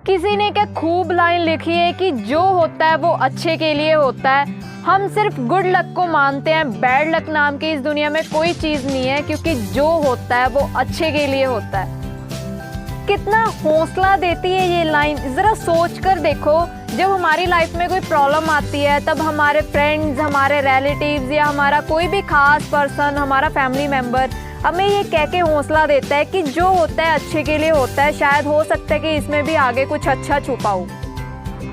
किसी ने क्या खूब लाइन लिखी है कि जो होता है वो अच्छे के लिए होता है। हम सिर्फ गुड लक को मानते हैं, बैड लक नाम की इस दुनिया में कोई चीज़ नहीं है, क्योंकि जो होता है वो अच्छे के लिए होता है। कितना हौसला देती है ये लाइन, ज़रा सोच कर देखो। जब हमारी लाइफ में कोई प्रॉब्लम आती है तब हमारे फ्रेंड्स, हमारे रिलेटिव्स या हमारा कोई भी खास पर्सन, हमारा फैमिली मेम्बर हमें ये कह के हौसला देता है कि जो होता है अच्छे के लिए होता है। शायद हो सकता है कि इसमें भी आगे कुछ अच्छा छुपा हो।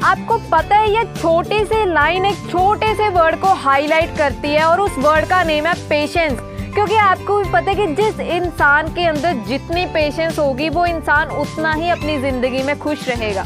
आपको पता है ये छोटी सी लाइन एक छोटे से वर्ड को हाईलाइट करती है, और उस वर्ड का नेम है पेशेंस। क्योंकि आपको भी पता है कि जिस इंसान के अंदर जितनी पेशेंस होगी वो इंसान उतना ही अपनी ज़िंदगी में खुश रहेगा।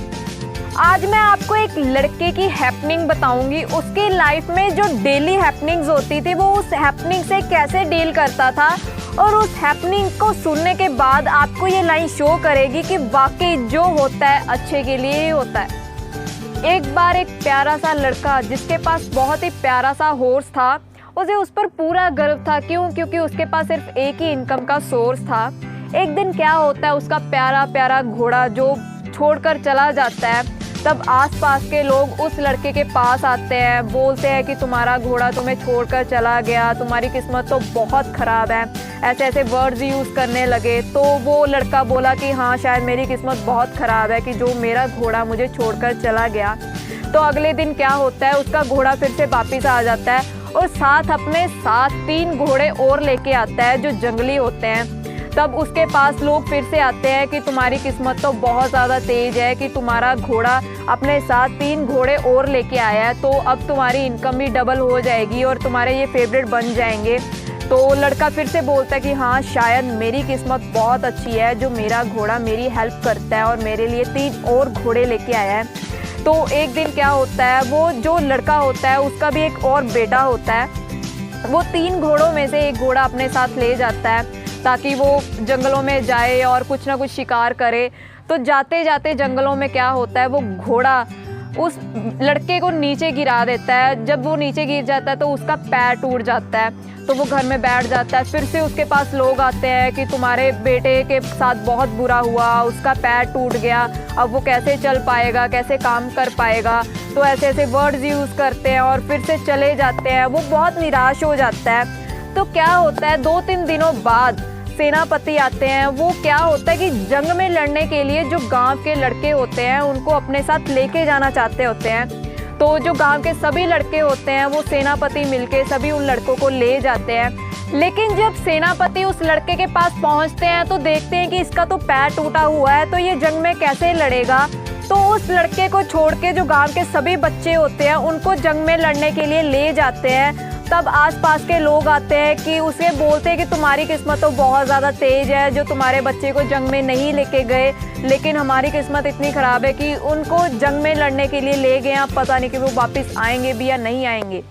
आज मैं आपको एक लड़के की हैपनिंग बताऊंगी। उसकी लाइफ में जो डेली हैपनिंग्स होती थी वो उस हैपनिंग से कैसे डील करता था, और उस हैपनिंग को सुनने के बाद आपको ये लाइन शो करेगी कि वाकई जो होता है अच्छे के लिए ही होता है। एक बार एक प्यारा सा लड़का जिसके पास बहुत ही प्यारा सा हॉर्स था, उसे उस पर पूरा गर्व था। क्यों? क्योंकि उसके पास सिर्फ एक ही इनकम का सोर्स था। एक दिन क्या होता है, उसका प्यारा प्यारा घोड़ा जो छोड़कर चला जाता है, तब आसपास के लोग उस लड़के के पास आते हैं, बोलते हैं कि तुम्हारा घोड़ा तुम्हें छोड़कर चला गया, तुम्हारी किस्मत तो बहुत ख़राब है। ऐसे ऐसे वर्ड्स यूज़ करने लगे। तो वो लड़का बोला कि हाँ, शायद मेरी किस्मत बहुत ख़राब है कि जो मेरा घोड़ा मुझे छोड़कर चला गया। तो अगले दिन क्या होता है, उसका घोड़ा फिर से वापस आ जाता है और साथ अपने साथ 3 घोड़े और लेके आता है जो जंगली होते हैं। तब उसके पास लोग फिर से आते हैं कि तुम्हारी किस्मत तो बहुत ज़्यादा तेज़ है कि तुम्हारा घोड़ा अपने साथ 3 घोड़े और लेके आया है, तो अब तुम्हारी इनकम भी डबल हो जाएगी और तुम्हारे ये फेवरेट बन जाएंगे। तो लड़का फिर से बोलता है कि हाँ, शायद मेरी किस्मत बहुत अच्छी है जो मेरा घोड़ा मेरी हेल्प करता है और मेरे लिए 3 और घोड़े लेके आया है। तो एक दिन क्या होता है, वो जो लड़का होता है उसका भी एक और बेटा होता है। वो 3 घोड़ों में से एक घोड़ा अपने साथ ले जाता है ताकि वो जंगलों में जाए और कुछ ना कुछ शिकार करे। तो जाते जाते जंगलों में क्या होता है, वो घोड़ा उस लड़के को नीचे गिरा देता है। जब वो नीचे गिर जाता है तो उसका पैर टूट जाता है। तो वो घर में बैठ जाता है। फिर से उसके पास लोग आते हैं कि तुम्हारे बेटे के साथ बहुत बुरा हुआ, उसका पैर टूट गया, अब वो कैसे चल पाएगा, कैसे काम कर पाएगा। तो ऐसे ऐसे वर्ड्स यूज़ करते हैं और फिर से चले जाते हैं। वो बहुत निराश हो जाता है। तो क्या होता है, 2-3 दिनों बाद सेनापति आते हैं। वो क्या होता है कि जंग में लड़ने के लिए जो गांव के लड़के होते हैं उनको अपने साथ लेके जाना चाहते होते हैं। तो जो गांव के सभी लड़के होते हैं वो सेनापति मिलके सभी उन लड़कों को ले जाते हैं। लेकिन जब सेनापति उस लड़के के पास पहुंचते हैं तो देखते हैं कि इसका तो पैर टूटा हुआ है, तो ये जंग में कैसे लड़ेगा। तो उस लड़के को छोड़ के जो गांव के सभी बच्चे होते हैं उनको जंग में लड़ने के लिए ले जाते हैं। तब आसपास के लोग आते हैं कि उसे बोलते हैं कि तुम्हारी किस्मत तो बहुत ज़्यादा तेज़ है जो तुम्हारे बच्चे को जंग में नहीं लेके गए, लेकिन हमारी किस्मत इतनी ख़राब है कि उनको जंग में लड़ने के लिए ले गए। अब पता नहीं कि वो वापस आएंगे भी या नहीं आएंगे।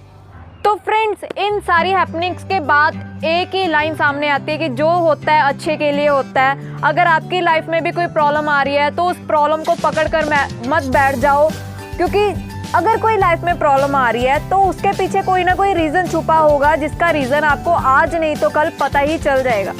तो फ्रेंड्स, इन सारी हैपनिंग्स के बाद एक ही लाइन सामने आती है कि जो होता है अच्छे के लिए होता है। अगर आपकी लाइफ में भी कोई प्रॉब्लम आ रही है तो उस प्रॉब्लम को पकड़ कर मत बैठ जाओ, क्योंकि अगर कोई लाइफ में प्रॉब्लम आ रही है तो उसके पीछे कोई ना कोई रीज़न छुपा होगा, जिसका रीज़न आपको आज नहीं तो कल पता ही चल जाएगा।